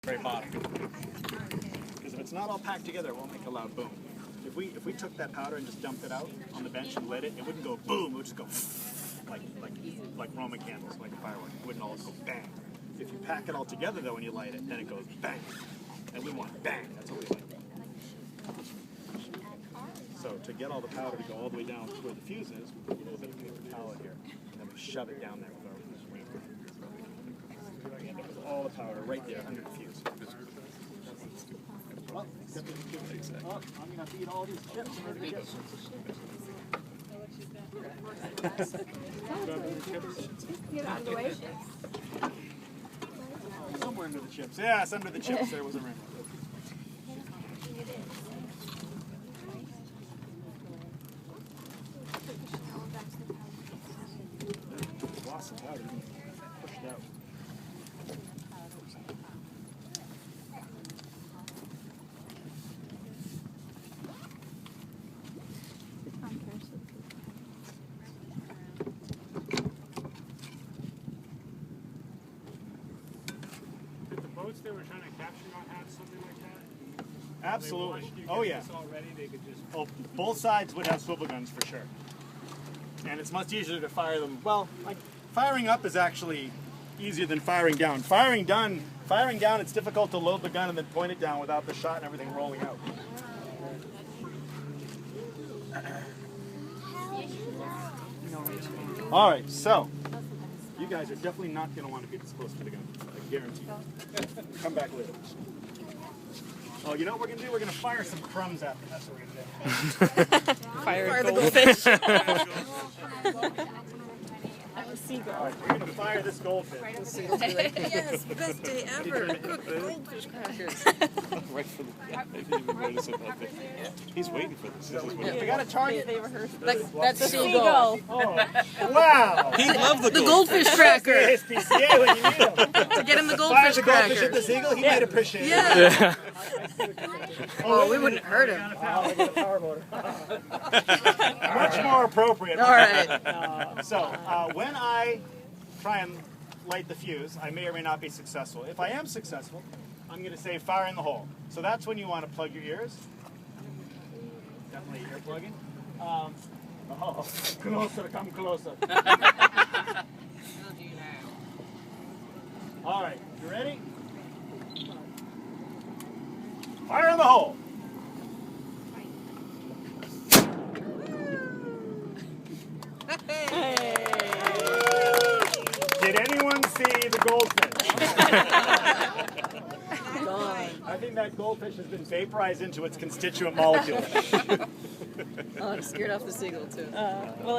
very bottom. Because if it's not all packed together, it won't make a loud boom. If we took that powder and just dumped it out on the bench and lit it, it wouldn't go boom. It would just go like Roman candles, like a firework. It wouldn't always go bang. If you pack it all together though, when you light it, then it goes bang. And we want bang. That's what we like. So to get all the powder to go all the way down to where the fuse is, we put a little bit of paper towel here, and then we shove it down there with our wing. We end up with all the powder right there under the fuse. Oh, I'm going to feed all these chips under the chips. Get out of the way. Somewhere under the chips. Yeah, it's under the chips. There was a ring. Lost some powder. Pushed out. Boats they were trying to capture not have something like that? Absolutely. Oh yeah. Already, they could just... Oh, both sides would have swivel guns for sure. And it's much easier to fire them. Well, like firing up is actually easier than firing down. Firing down, it's difficult to load the gun and then point it down without the shot and everything rolling out. All right, so you guys are definitely not going to want to be this close to the gun. I guarantee you. Come back later. Oh, you know what we're going to do? We're going to fire some crumbs after. That's what we're going to do. Fire the goldfish. All right, we're going to fire this goldfish. Yes, best day ever. Cooked goldfish crackers. Right from the, I didn't even notice about that. He's waiting for this. This is what We got a target. That's the seagull. Oh, wow. he loved the Goldfish cracker. SPCA when you need him. To get him the Fire goldfish the cracker. goldfish at the seagull, he might appreciate it. Yeah. Oh, we wouldn't hurt him. Oh, we got a power motor. Much more appropriate. All right. So, when I try and light the fuse, I may or may not be successful. If I am successful, I'm going to say fire in the hole. So that's when you want to plug your ears. Definitely ear plugging. Oh, closer, come closer. All right, you ready? Fire in the hole. Did anyone see the goldfish? I think that goldfish has been vaporized into its constituent molecules. Oh, I'm scared off the seagull too. Well,